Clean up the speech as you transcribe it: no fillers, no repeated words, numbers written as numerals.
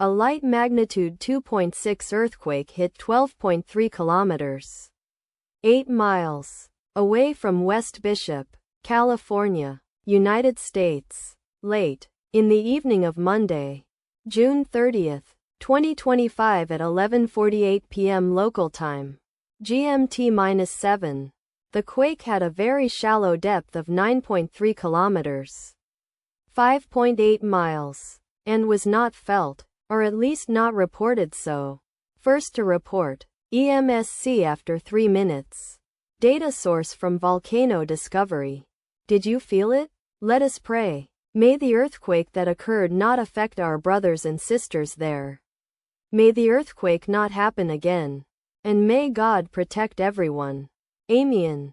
A light magnitude 2.6 earthquake hit 12.3 kilometers, 8 miles, away from West Bishop, California, United States, late in the evening of Monday, June 30, 2025 at 11:48 p.m. local time, GMT-7. The quake had a very shallow depth of 9.3 kilometers, 5.8 miles, and was not felt, or at least not reported so. First to report, EMSC after 3 minutes. Data source from Volcano Discovery. Did you feel it? Let us pray. May the earthquake that occurred not affect our brothers and sisters there. May the earthquake not happen again. And may God protect everyone. Amen.